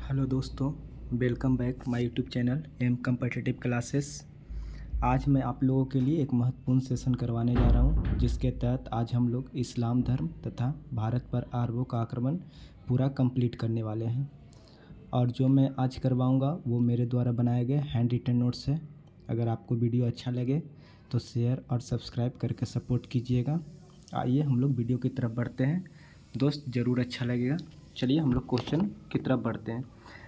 Hello दोस्तों, welcome back my YouTube channel M competitive classes. आज मैं आप लोगों के लिए एक महत्वपूर्ण सेशन करवाने जा रहा हूं, जिसके तहत आज हम लोग इस्लाम धर्म तथा भारत पर अरबों का आक्रमण पूरा कंप्लीट करने वाले हैं। और जो मैं आज करवाऊंगा वो मेरे द्वारा बनाए गए हैंड रिटन नोट्स है। अगर आपको वीडियो अच्छा लगे तो शेयर और सब्सक्राइब करके सपोर्ट कीजिएगा। आइए हम लोग वीडियो की तरफ बढ़ते हैं। दोस्त ज़रूर अच्छा लगेगा। चलिए हम लोग क्वेश्चन की तरफ बढ़ते हैं।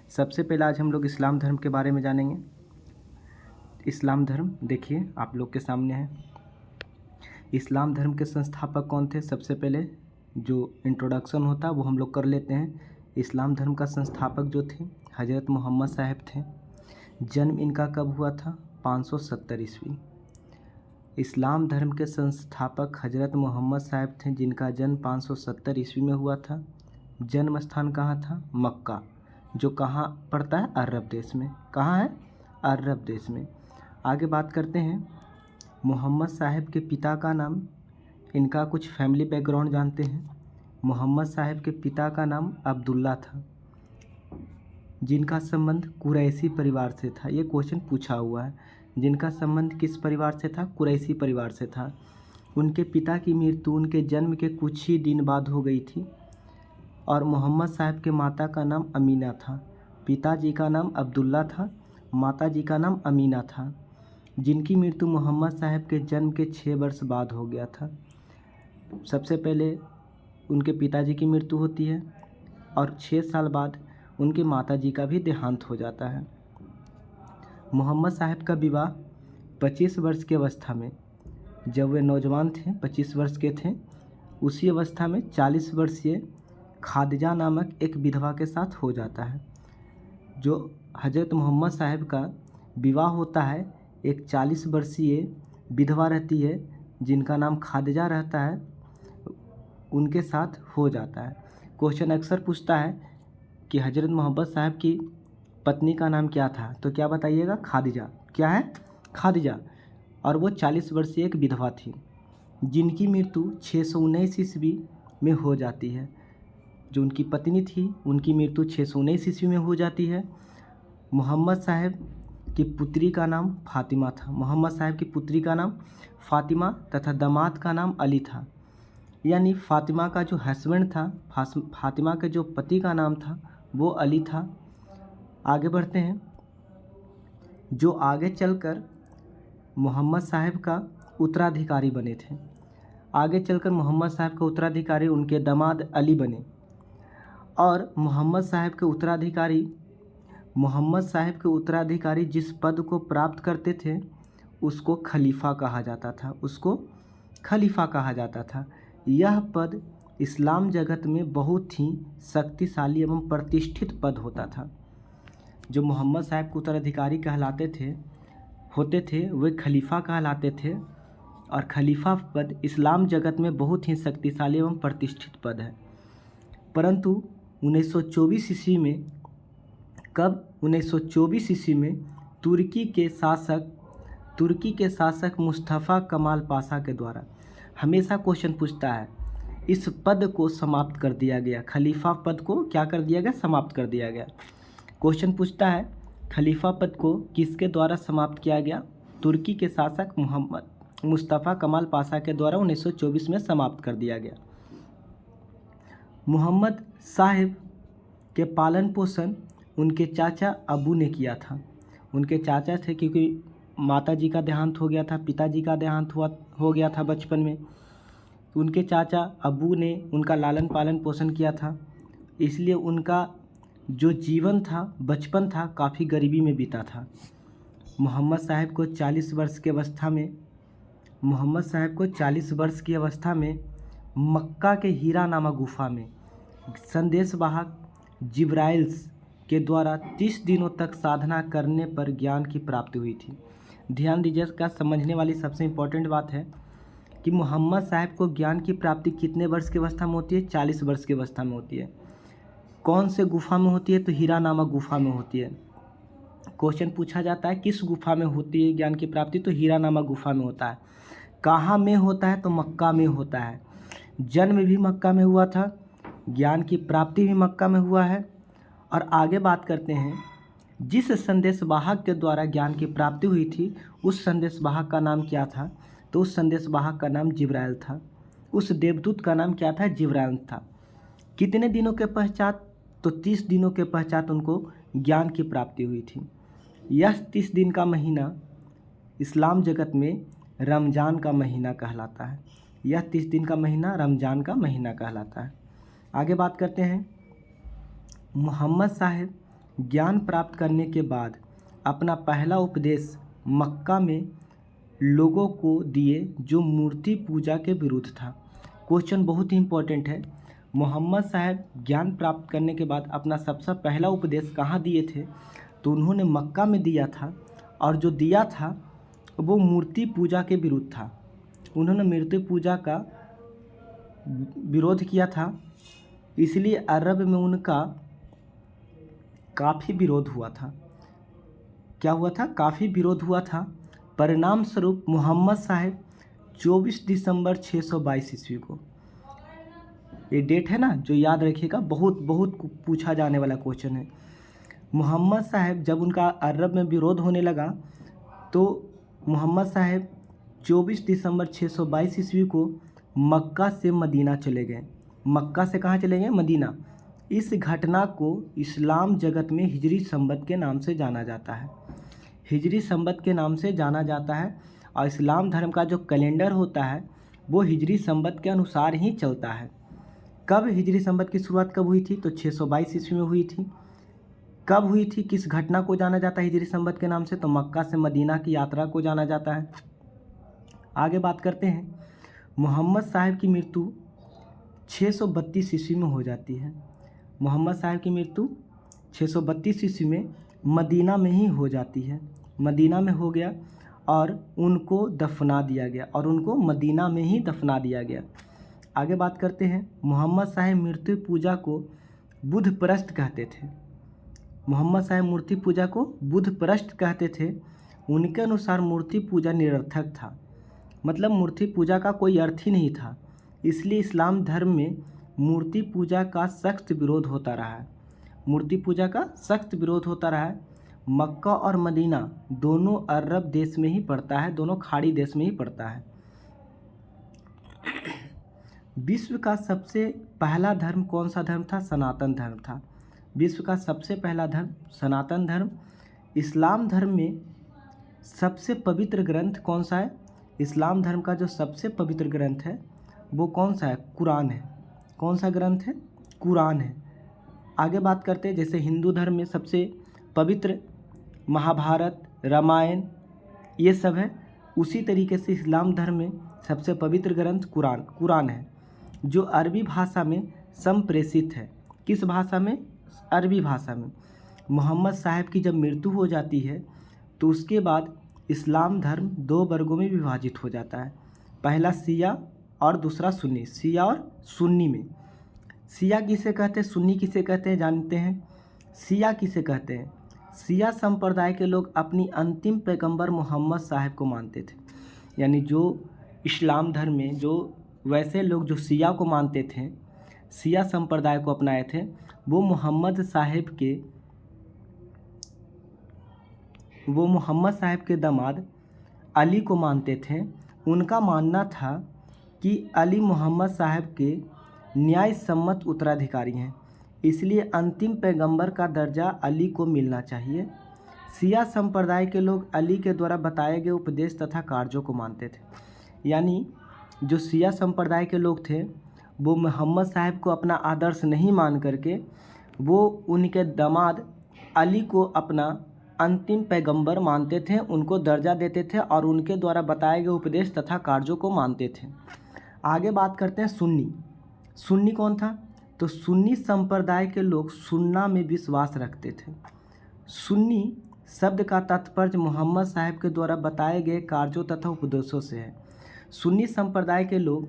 सबसे पहले आज हम लोग इस्लाम धर्म के बारे में जानेंगे। इस्लाम धर्म देखिए आप लोग के सामने है। इस्लाम धर्म के संस्थापक कौन थे? सबसे पहले जो इंट्रोडक्शन होता है वो हम लोग कर लेते हैं। इस्लाम धर्म का संस्थापक जो थे हज़रत मोहम्मद साहब थे। जन्म इनका कब हुआ था? 570 ईस्वी। इस्लाम धर्म के संस्थापक हज़रत मोहम्मद साहब थे, जिनका जन्म 570 ईस्वी में हुआ था। जन्म स्थान कहाँ था? मक्का, जो कहाँ पड़ता है? अरब देश में। कहाँ है? अरब देश में। आगे बात करते हैं। मोहम्मद साहब के पिता का नाम, इनका कुछ फैमिली बैकग्राउंड जानते हैं। मोहम्मद साहब के पिता का नाम अब्दुल्ला था, जिनका संबंध कुरैशी परिवार से था। ये क्वेश्चन पूछा हुआ है। जिनका संबंध किस परिवार से था? कुरैशी परिवार से था। उनके पिता की मृत्यु उनके जन्म के कुछ ही दिन बाद हो गई थी। और मोहम्मद साहब के माता का नाम अमीना था। पिताजी का नाम अब्दुल्ला था, माताजी का नाम अमीना था, जिनकी मृत्यु मोहम्मद साहब के जन्म के 6 वर्ष बाद हो गया था। सबसे पहले उनके पिताजी की मृत्यु होती है और 6 साल बाद उनके माताजी का भी देहांत हो जाता है। मोहम्मद साहब का विवाह 25 वर्ष की अवस्था में, जब वे नौजवान थे 25 वर्ष के थे, उसी अवस्था में 40 वर्षीय खादिजा नामक एक विधवा के साथ हो जाता है। जो हज़रत मोहम्मद साहब का विवाह होता है, एक 40 वर्षीय विधवा रहती है जिनका नाम खादिजा रहता है, उनके साथ हो जाता है। क्वेश्चन अक्सर पूछता है कि हज़रत मोहम्मद साहब की पत्नी का नाम क्या था? तो क्या बताइएगा? खादिजा। क्या है? खादिजा। और वो 40 वर्षीय एक विधवा थी, जिनकी मृत्यु 619 ईस्वी में हो जाती है। जो उनकी पत्नी थी उनकी मृत्यु 619 ईस्वी में हो जाती है। मोहम्मद साहब की पुत्री का नाम फातिमा था। मोहम्मद साहब की पुत्री का नाम फातिमा तथा दामाद का नाम अली था। यानी फातिमा का जो हस्बैंड था, फातिमा के जो पति का नाम था वो अली था। आगे बढ़ते हैं। जो आगे चलकर मोहम्मद साहब का उत्तराधिकारी बने थे। आगे चलकर मोहम्मद साहब का उत्तराधिकारी उनके दामाद अली बने। और मोहम्मद साहब के उत्तराधिकारी जिस पद को प्राप्त करते थे उसको खलीफा कहा जाता था। उसको खलीफा कहा जाता था। यह पद इस्लाम जगत में बहुत ही शक्तिशाली एवं प्रतिष्ठित पद होता था। जो मोहम्मद साहब के उत्तराधिकारी होते थे वे खलीफा कहलाते थे। और खलीफा पद इस्लाम जगत में बहुत ही शक्तिशाली एवं प्रतिष्ठित पद है। परंतु 1924 ईस्वी में 1924 ईस्वी में तुर्की के शासक मुस्तफ़ा कमाल पाशा के द्वारा, हमेशा क्वेश्चन पूछता है, इस पद को समाप्त कर दिया गया। खलीफा पद को क्या कर दिया गया? समाप्त कर दिया गया। क्वेश्चन पूछता है खलीफा पद को किसके द्वारा समाप्त किया गया? तुर्की के शासक मुस्तफ़ा कमाल पाशा के द्वारा 1924 में समाप्त कर दिया गया। मोहम्मद साहब के पालन पोषण उनके चाचा अबू ने किया था। उनके चाचा थे, क्योंकि माताजी का देहांत हो गया था, पिताजी का देहांत हो गया था बचपन में। उनके चाचा अबू ने उनका लालन पालन पोषण किया था। इसलिए उनका जो जीवन था, बचपन था, काफ़ी गरीबी में बीता था। मोहम्मद साहब को 40 वर्ष की अवस्था में मक्का के हीरा नामक गुफा में संदेशवाहक जिब्राइल्स के द्वारा 30 दिनों तक साधना करने पर ज्ञान की प्राप्ति हुई थी। ध्यान दीजिएगा, समझने वाली सबसे इम्पोर्टेंट बात है कि मोहम्मद साहब को ज्ञान की प्राप्ति कितने वर्ष की अवस्था में होती है? 40 वर्ष की अवस्था में होती है। कौन से गुफा में होती है? तो हीरा नामक गुफा में होती है। क्वेश्चन पूछा जाता है किस गुफा में होती है ज्ञान की प्राप्ति? तो हीरा नामक गुफा में होता है। कहाँ में होता है? तो मक्का में होता है। जन्म भी मक्का में हुआ था, ज्ञान की प्राप्ति भी मक्का में हुआ है और आगे बात करते हैं, जिस संदेशवाहक के द्वारा ज्ञान की प्राप्ति हुई थी उस संदेशवाहक का नाम क्या था? तो उस संदेशवाहक का नाम जिब्राइल था। उस देवदूत का नाम क्या था? जिब्राइल था। कितने दिनों के पश्चात? तो 30 दिनों के पश्चात उनको ज्ञान की प्राप्ति हुई थी। यह 30 दिन का महीना इस्लाम जगत में रमज़ान का महीना कहलाता है। यह 30 दिन का महीना रमज़ान का महीना कहलाता है। आगे बात करते हैं, मोहम्मद साहब ज्ञान प्राप्त करने के बाद अपना पहला उपदेश मक्का में लोगों को दिए जो मूर्ति पूजा के विरुद्ध था। क्वेश्चन बहुत ही इम्पोर्टेंट है। मोहम्मद साहब ज्ञान प्राप्त करने के बाद अपना सबसे पहला उपदेश कहाँ दिए थे? तो उन्होंने मक्का में दिया था, और जो दिया था वो मूर्ति पूजा के विरुद्ध था। उन्होंने मूर्ति पूजा का विरोध किया था, इसलिए अरब में उनका काफ़ी विरोध हुआ था। क्या हुआ था? काफ़ी विरोध हुआ था। परिणाम स्वरूप मोहम्मद साहब 24 दिसंबर 622 ईस्वी को, ये डेट है ना जो याद रखिएगा, बहुत बहुत पूछा जाने वाला क्वेश्चन है। मोहम्मद साहब जब उनका अरब में विरोध होने लगा तो मोहम्मद साहब 24 दिसंबर 622 ईस्वी को मक्का से मदीना चले गए। मक्का से कहाँ चले गए? मदीना। इस घटना को इस्लाम जगत में हिजरी संवत के नाम से जाना जाता है। हिजरी संवत के नाम से जाना जाता है, और इस्लाम धर्म का जो कैलेंडर होता है वो हिजरी संवत के अनुसार ही चलता है। कब हिजरी संवत की शुरुआत कब हुई थी? तो 622 ईस्वी में हुई थी। कब हुई थी? किस घटना को जाना जाता है हिजरी संवत के नाम से? तो मक्का से मदीना की यात्रा को जाना जाता है। आगे बात करते हैं, मोहम्मद साहब की मृत्यु 632 ईस्वी में हो जाती है। मोहम्मद साहब की मृत्यु 632 ईस्वी में मदीना में ही हो जाती है। मदीना में हो गया और उनको दफना दिया गया, और उनको मदीना में ही दफना दिया गया। आगे बात करते हैं, मोहम्मद साहब मूर्ति पूजा को बुध परस्त कहते थे। मोहम्मद साहब मूर्ति पूजा को बुध परस्त कहते थे। उनके अनुसार मूर्ति पूजा निरर्थक था, मतलब मूर्ति पूजा का कोई अर्थ ही नहीं था। इसलिए इस्लाम धर्म में मूर्ति पूजा का सख्त विरोध होता रहा है। मूर्ति पूजा का सख्त विरोध होता रहा है। मक्का और मदीना दोनों अरब देश में ही पड़ता है, दोनों खाड़ी देश में ही पड़ता है। विश्व का सबसे पहला धर्म कौन सा धर्म था? सनातन धर्म था। विश्व का सबसे पहला धर्म सनातन धर्म। इस्लाम धर्म में सबसे पवित्र ग्रंथ कौन सा है? इस्लाम धर्म का जो सबसे पवित्र ग्रंथ है वो कौन सा है? कुरान है। कौन सा ग्रंथ है? कुरान है। आगे बात करते हैं, जैसे हिंदू धर्म में सबसे पवित्र महाभारत, रामायण ये सब है, उसी तरीके से इस्लाम धर्म में सबसे पवित्र ग्रंथ कुरान है, जो अरबी भाषा में संप्रेषित है। किस भाषा में? अरबी भाषा में। मोहम्मद साहब की जब मृत्यु हो जाती है तो उसके बाद इस्लाम धर्म दो वर्गों में विभाजित हो जाता है। पहला शिया और दूसरा सुन्नी। शिया और सुन्नी में शिया किसे कहते हैं, सुन्नी किसे कहते हैं जानते हैं? शिया किसे कहते हैं? शिया संप्रदाय के लोग अपनी अंतिम पैगंबर मोहम्मद साहब को मानते थे। यानी जो इस्लाम धर्म में जो वैसे लोग जो शिया को मानते थे, शिया संप्रदाय को अपनाए थे, वो मोहम्मद साहब के दामाद अली को मानते थे। उनका मानना था कि अली मोहम्मद साहब के न्याय सम्मत उत्तराधिकारी हैं, इसलिए अंतिम पैगंबर का दर्जा अली को मिलना चाहिए। शिया संप्रदाय के लोग अली के द्वारा बताए गए उपदेश तथा कार्यों को मानते थे। यानी जो शिया संप्रदाय के लोग थे वो मोहम्मद साहब को अपना आदर्श नहीं मान करके वो उनके दामाद अली को अपना अंतिम पैगंबर मानते थे, उनको दर्जा देते थे और उनके द्वारा बताए गए उपदेश तथा कार्यों को मानते थे। आगे बात करते हैं सुन्नी। सुन्नी कौन था? तो सुन्नी संप्रदाय के लोग सुन्ना में विश्वास रखते थे। सुन्नी शब्द का तात्पर्य मोहम्मद साहब के द्वारा बताए गए कार्यों तथा उपदेशों से है। सुन्नी संप्रदाय के लोग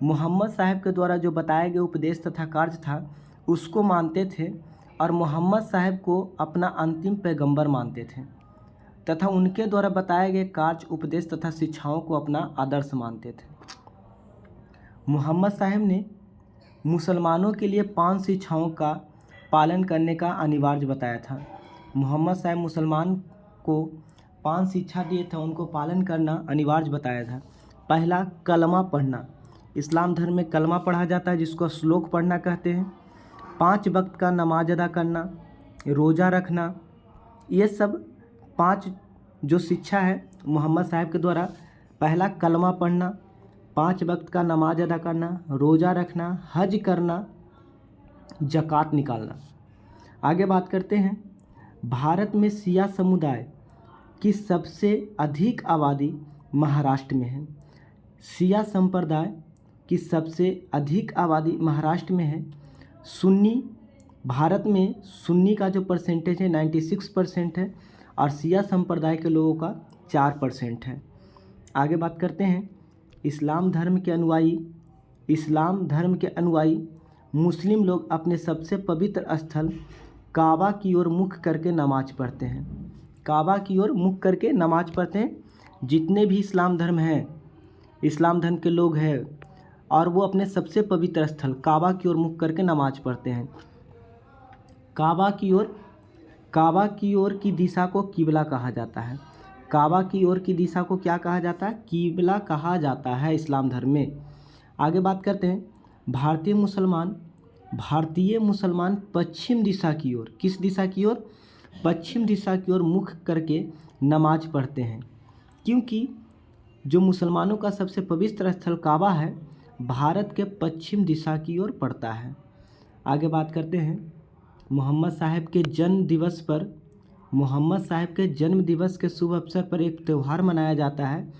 मोहम्मद साहब के द्वारा जो बताए गए उपदेश तथा कार्य था उसको मानते थे और मोहम्मद साहब को अपना अंतिम पैगंबर मानते थे तथा उनके द्वारा बताए गए कार्य, उपदेश तथा शिक्षाओं को अपना आदर्श मानते थे। मोहम्मद साहब ने मुसलमानों के लिए 5 पालन करने का अनिवार्य बताया था। मोहम्मद साहब मुसलमान को 5 शिक्षा दिए थे, उनको पालन करना अनिवार्य बताया था। पहला, कलमा पढ़ना। इस्लाम धर्म में कलमा पढ़ा जाता है जिसको श्लोक पढ़ना कहते हैं। 5 वक्त का नमाज अदा करना, रोज़ा रखना, ये सब 5 जो शिक्षा है मोहम्मद साहब के द्वारा, पहला कलमा पढ़ना, 5 वक्त का नमाज अदा करना, रोज़ा रखना, हज करना, ज़कात निकालना। आगे बात करते हैं, भारत में शिया समुदाय की सबसे अधिक आबादी महाराष्ट्र में है। शिया संप्रदाय की सबसे अधिक आबादी महाराष्ट्र में है। सुन्नी, भारत में सुन्नी का जो परसेंटेज है 96% है और शिया संप्रदाय के लोगों का 4% है। आगे बात करते हैं, इस्लाम धर्म के अनुयायी मुस्लिम लोग अपने सबसे पवित्र स्थल काबा की ओर मुख करके नमाज पढ़ते हैं। काबा की ओर मुख करके नमाज पढ़ते हैं। जितने भी इस्लाम धर्म के लोग हैं और वो अपने सबसे पवित्र स्थल काबा की ओर मुख करके नमाज पढ़ते हैं। काबा की ओर की दिशा को किबला कहा जाता है। काबा की ओर की दिशा को क्या कहा जाता है? किबला कहा जाता है इस्लाम धर्म में। आगे बात करते हैं, भारतीय मुसलमान पश्चिम दिशा की ओर, किस दिशा की ओर? पश्चिम दिशा की ओर मुख करके नमाज पढ़ते हैं, क्योंकि जो मुसलमानों का सबसे पवित्र स्थल काबा है भारत के पश्चिम दिशा की ओर पड़ता है। आगे बात करते हैं, मोहम्मद साहब के जन्म दिवस के शुभ अवसर पर एक त्यौहार मनाया जाता है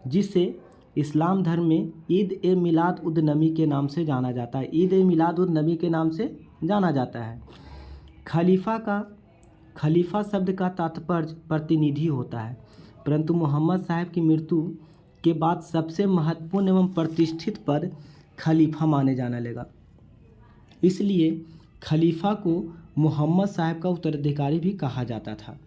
जिसे इस्लाम धर्म में ईद-ए-मिलाद-उन-नबी के नाम से जाना जाता है। ईद-ए-मिलाद-उन-नबी के नाम से जाना जाता है। खलीफा शब्द का तात्पर्य प्रतिनिधि होता है, परंतु मोहम्मद साहब की मृत्यु के बाद सबसे महत्वपूर्ण एवं प्रतिष्ठित पद खलीफा माने जाने लगा। इसलिए खलीफा को मोहम्मद साहब का उत्तराधिकारी भी कहा जाता था।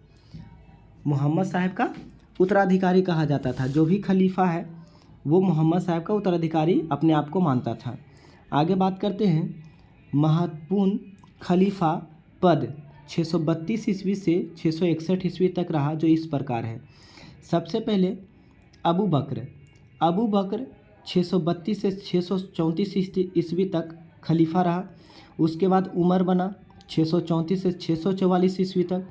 मोहम्मद साहब का उत्तराधिकारी कहा जाता था। जो भी खलीफा है वो मोहम्मद साहब का उत्तराधिकारी अपने आप को मानता था। आगे बात करते हैं, महत्वपूर्ण खलीफा पद 632 ईस्वी से 661 ईस्वी तक रहा, जो इस प्रकार है। सबसे पहले अबू बकर 632 से 634 ईस्वी तक खलीफा रहा। उसके बाद उमर बना 634 से 644 ईस्वी तक।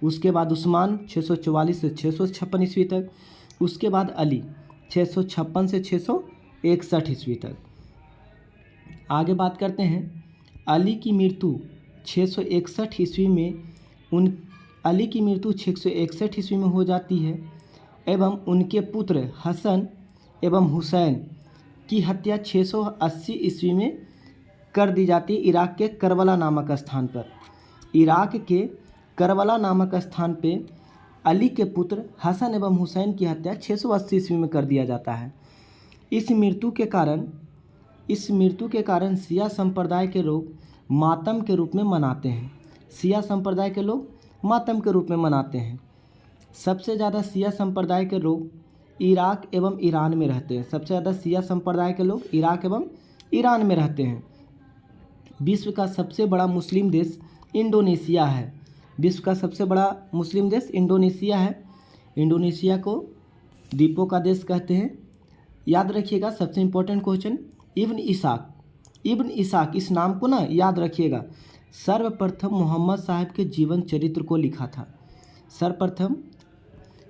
उसके बाद उस्मान 644 से 656 ईस्वी तक। उसके बाद अली 656 से 661 ईस्वी तक। आगे बात करते हैं, अली की मृत्यु 661 ईस्वी में हो जाती है एवं उनके पुत्र हसन एवं हुसैन की हत्या 680 ईस्वी में कर दी जाती है इराक के करबला नामक स्थान पर। इराक के करबला नामक स्थान पे अली के पुत्र हसन एवं हुसैन की हत्या 680 ईस्वी में कर दिया जाता है। इस मृत्यु के कारण शिया संप्रदाय के लोग मातम के रूप में मनाते हैं। शिया संप्रदाय के लोग मातम के रूप में मनाते हैं। सबसे ज़्यादा शिया संप्रदाय के लोग इराक एवं ईरान में रहते हैं। सबसे ज़्यादा शिया संप्रदाय के लोग इराक एवं ईरान में रहते हैं। विश्व का सबसे बड़ा मुस्लिम देश इंडोनेशिया है। विश्व का सबसे बड़ा मुस्लिम देश इंडोनेशिया है। इंडोनेशिया को द्वीपों का देश कहते हैं। याद रखिएगा, सबसे इम्पोर्टेंट क्वेश्चन, इब्न इसाक इस नाम को ना याद रखिएगा। सर्वप्रथम मोहम्मद साहब के जीवन चरित्र को लिखा था। सर्वप्रथम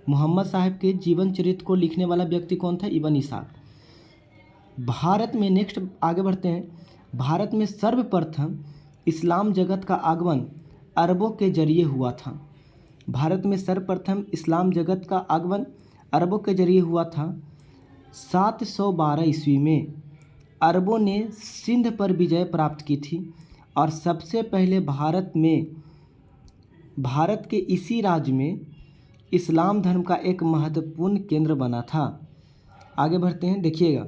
मोहम्मद साहब के जीवन चरित्र को लिखने वाला व्यक्ति कौन था? इब्न इसाक। भारत में नेक्स्ट आगे बढ़ते हैं, भारत में सर्वप्रथम इस्लाम जगत का आगमन अरबों के जरिए हुआ था। भारत में सर्वप्रथम इस्लाम जगत का आगमन अरबों के जरिए हुआ था। 712 ईस्वी में अरबों ने सिंध पर विजय प्राप्त की थी और सबसे पहले भारत के इसी राज्य में इस्लाम धर्म का एक महत्वपूर्ण केंद्र बना था। आगे बढ़ते हैं, देखिएगा,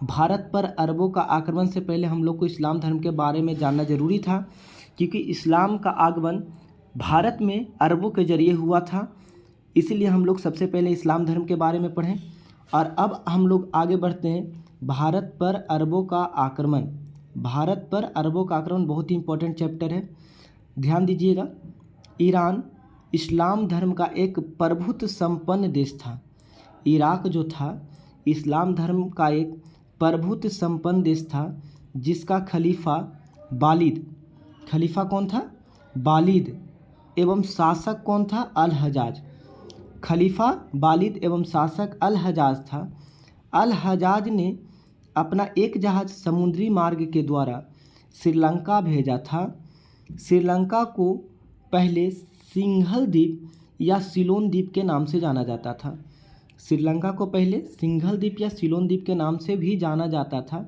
भारत पर अरबों का आक्रमण से पहले हम लोग को इस्लाम धर्म के बारे में जानना ज़रूरी था, क्योंकि इस्लाम का आगमन भारत में अरबों के जरिए हुआ था। इसलिए हम लोग सबसे पहले इस्लाम धर्म के बारे में पढ़ें। और अब हम लोग आगे बढ़ते हैं, भारत पर अरबों का आक्रमण भारत पर अरबों का आक्रमण बहुत ही इंपॉर्टेंट चैप्टर है, ध्यान दीजिएगा। ईरान इस्लाम धर्म का एक प्रभुत्व संपन्न देश था। इराक जो था इस्लाम धर्म का एक प्रभुत्व संपन्न देश था, जिसका खलीफा वालिद, खलीफा कौन था? वालिद, एवं शासक कौन था? अल हजाज। खलीफा वालिद एवं शासक अल हजाज था। अल हजाज ने अपना एक जहाज़ समुद्री मार्ग के द्वारा श्रीलंका भेजा था। श्रीलंका को पहले सिंघल द्वीप या सिलोन द्वीप के नाम से जाना जाता था। श्रीलंका को पहले सिंघल द्वीप या सिलोन द्वीप के नाम से भी जाना जाता था।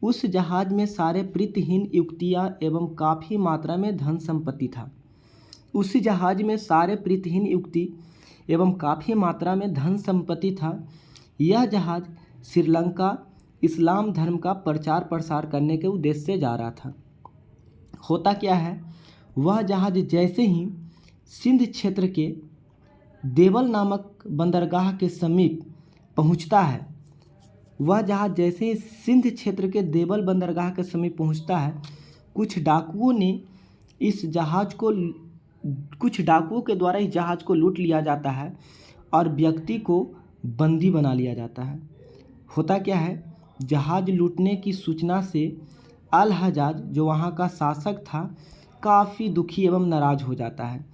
उस जहाज़ में सारे प्रीतिहीन युक्तियाँ एवं काफ़ी मात्रा में धन संपत्ति था। उसी जहाज़ में सारे प्रीतिहीन युक्ति एवं काफ़ी मात्रा में धन संपत्ति था। यह जहाज़ श्रीलंका इस्लाम धर्म का प्रचार प्रसार करने के उद्देश्य से जा रहा था। होता क्या है, वह जहाज़ जैसे ही सिंध क्षेत्र के देवल नामक बंदरगाह के समीप पहुंचता है, वह जहाज़ जैसे ही सिंध क्षेत्र के देवल बंदरगाह के समीप पहुंचता है, कुछ डाकुओं के द्वारा इस जहाज़ को लूट लिया जाता है और व्यक्ति को बंदी बना लिया जाता है। होता क्या है, जहाज़ लूटने की सूचना से अल हजाज जो वहाँ का शासक था काफ़ी दुखी एवं नाराज़ हो जाता है।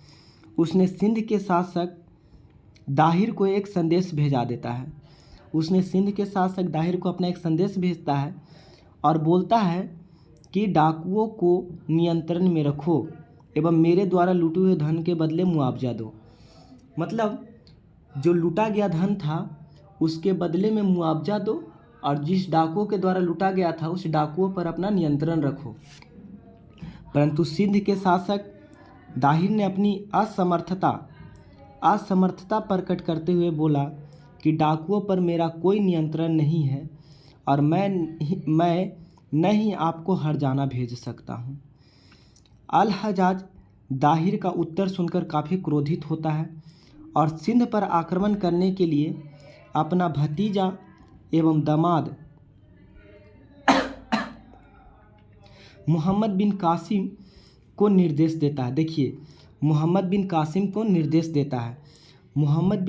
उसने सिंध के शासक दाहिर को एक संदेश भेजा देता है। उसने सिंध के शासक दाहिर को अपना एक संदेश भेजता है और बोलता है कि डाकुओं को नियंत्रण में रखो एवं मेरे द्वारा लूटे हुए धन के बदले मुआवजा दो। मतलब जो लूटा गया धन था उसके बदले में मुआवजा दो, और जिस डाकुओं के द्वारा लूटा गया था उस डाकुओं पर अपना नियंत्रण रखो। परंतु सिंध के शासक दाहिर ने अपनी असमर्थता प्रकट करते हुए बोला कि डाकुओं पर मेरा कोई नियंत्रण नहीं है और मैं न ही आपको हरजाना भेज सकता हूँ। अल हजाज दाहिर का उत्तर सुनकर काफ़ी क्रोधित होता है और सिंध पर आक्रमण करने के लिए अपना भतीजा एवं दामाद मोहम्मद बिन कासिम को निर्देश देता है। देखिए, मोहम्मद बिन कासिम को निर्देश देता है। मोहम्मद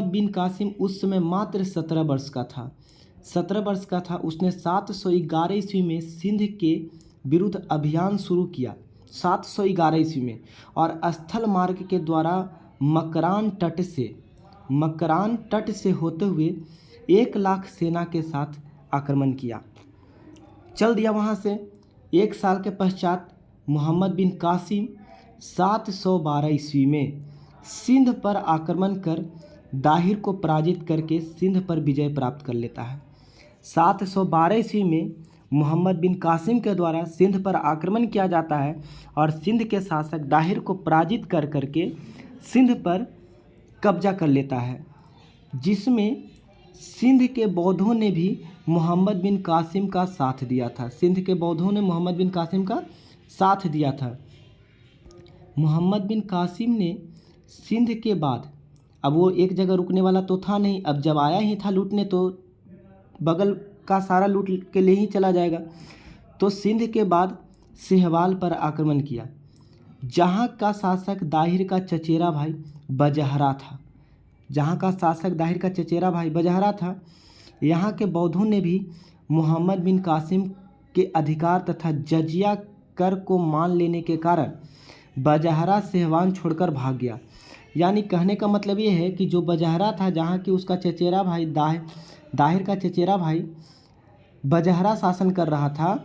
बिन कासिम उस समय मात्र 17 वर्ष का था। 17 वर्ष का था। उसने 711 ईस्वी में सिंध के विरुद्ध अभियान शुरू किया, 711 ईस्वी में, और स्थल मार्ग के द्वारा मकरान तट से होते हुए 1 लाख सेना के साथ आक्रमण किया, चल दिया वहाँ से। 1 साल के पश्चात मोहम्मद बिन कासिम 712 ईस्वी में सिंध पर आक्रमण कर दाहिर को पराजित करके सिंध पर विजय प्राप्त कर लेता है। 712 ईस्वी में मोहम्मद बिन कासिम के द्वारा सिंध पर आक्रमण किया जाता है और सिंध के शासक दाहिर को पराजित कर करके सिंध पर कब्जा कर लेता है, जिसमें सिंध के बौद्धों ने भी मोहम्मद बिन कासिम का साथ दिया था। सिंध के बौद्धों ने मोहम्मद बिन कासिम का साथ दिया था। मोहम्मद बिन कासिम ने सिंध के बाद, अब वो एक जगह रुकने वाला तो था नहीं, अब जब आया ही था लूटने तो बगल का सारा लूट के लिए ही चला जाएगा। तो सिंध के बाद सिहवाल पर आक्रमण किया, जहाँ का शासक दाहिर का चचेरा भाई बजहरा था। यहाँ के बौद्धों ने भी मोहम्मद बिन कासिम के अधिकार तथा जजिया कर को मान लेने के कारण बजहरा सिहवान छोड़कर भाग गया। यानी कहने का मतलब ये है कि जो बजहरा था, जहाँ की उसका चचेरा भाई दाहिर का चचेरा भाई बजहरा शासन कर रहा था,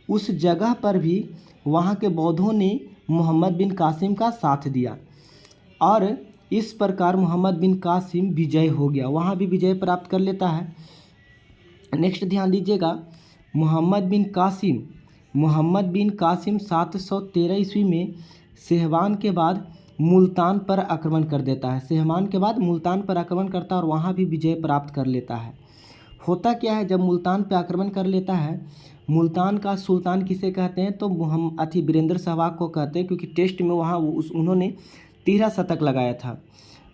उस जगह पर भी वहाँ के बौद्धों ने मोहम्मद बिन कासिम का साथ दिया और इस प्रकार मोहम्मद बिन कासिम विजय हो गया, वहाँ भी विजय प्राप्त कर लेता है। नेक्स्ट ध्यान दीजिएगा, मोहम्मद बिन कासिम 713 ईस्वी में सिहवान के बाद मुल्तान पर आक्रमण कर देता है। सिहवान के बाद मुल्तान पर आक्रमण करता है और वहाँ भी विजय प्राप्त कर लेता है। होता क्या है, जब मुल्तान पर आक्रमण कर लेता है, मुल्तान का सुल्तान किसे कहते हैं तो वीरेंद्र सहवाग को कहते हैं, क्योंकि टेस्ट में वहाँ उन्होंने 13 शतक लगाया था।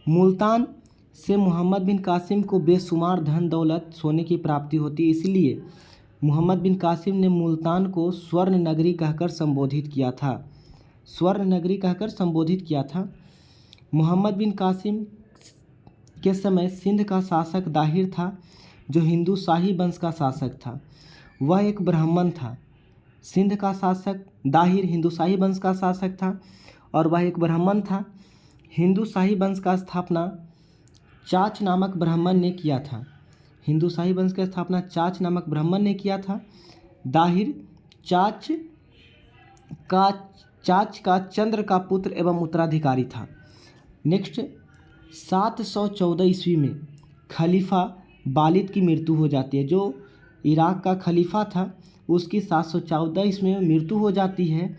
मुल्तान से मोहम्मद बिन कासिम को बेशुमार धन दौलत सोने की प्राप्ति होती है, इसलिए मोहम्मद बिन कासिम ने मुल्तान को स्वर्ण नगरी कहकर संबोधित किया था। स्वर्ण नगरी कहकर संबोधित किया था। मोहम्मद बिन कासिम के समय सिंध का शासक दाहिर था, जो हिंदू शाही वंश का शासक था। वह एक ब्राह्मण था। सिंध का शासक दाहिर हिंदू शाही वंश का शासक था और वह एक ब्राह्मण था। हिंदू शाही वंश का स्थापना चाच नामक ब्राह्मण ने किया था। हिंदू शाही वंश की स्थापना चाच नामक ब्राह्मण ने किया था। दाहिर चाच का चंद्र का पुत्र एवं उत्तराधिकारी था। नेक्स्ट, 714 ईस्वी में खलीफा वालिद की मृत्यु हो जाती है। जो इराक का खलीफा था उसकी 714 ईस्वी में मृत्यु हो जाती है,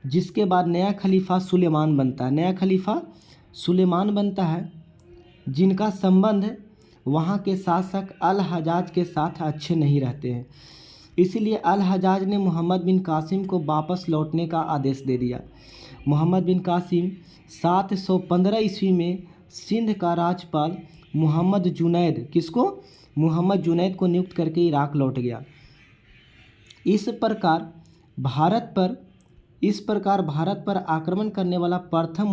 जिसके बाद नया खलीफा सुलेमान बनता है। नया खलीफा सुलेमान बनता है, जिनका संबंध वहाँ के शासक अल हजाज के साथ अच्छे नहीं रहते हैं। इसीलिए अल हजाज ने मोहम्मद बिन कासिम को वापस लौटने का आदेश दे दिया। मोहम्मद बिन कासिम 715 ईस्वी में सिंध का राज्यपाल मोहम्मद जुनैद को नियुक्त करके इराक लौट गया। इस प्रकार भारत पर आक्रमण करने वाला प्रथम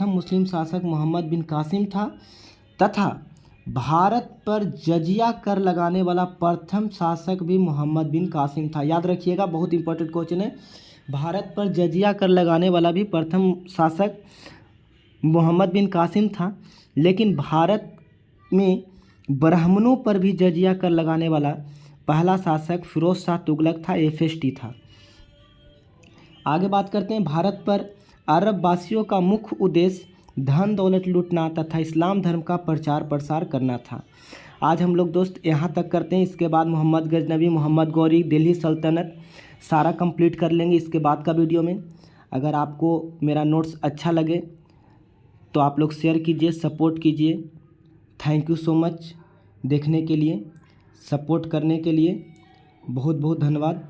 मुस्लिम शासक मोहम्मद बिन कासिम था तथा भारत पर जजिया कर लगाने वाला प्रथम शासक भी मोहम्मद बिन कासिम था। याद रखिएगा, बहुत इंपॉर्टेंट क्वेश्चन है। भारत पर जजिया कर लगाने वाला भी प्रथम शासक मोहम्मद बिन कासिम था, लेकिन भारत में ब्राह्मणों पर भी जजिया कर लगाने वाला पहला शासक फिरोज शाह तुगलक था, FST था। आगे बात करते हैं। भारत पर अरब वासियों का मुख्य उद्देश्य धन दौलत लूटना तथा इस्लाम धर्म का प्रचार प्रसार करना था। आज हम लोग दोस्त यहाँ तक करते हैं। इसके बाद मोहम्मद गजनवी, मोहम्मद गौरी, दिल्ली सल्तनत सारा कंप्लीट कर लेंगे इसके बाद का वीडियो में। अगर आपको मेरा नोट्स अच्छा लगे तो आप लोग शेयर कीजिए, सपोर्ट कीजिए। थैंक यू सो मच देखने के लिए, सपोर्ट करने के लिए बहुत बहुत धन्यवाद।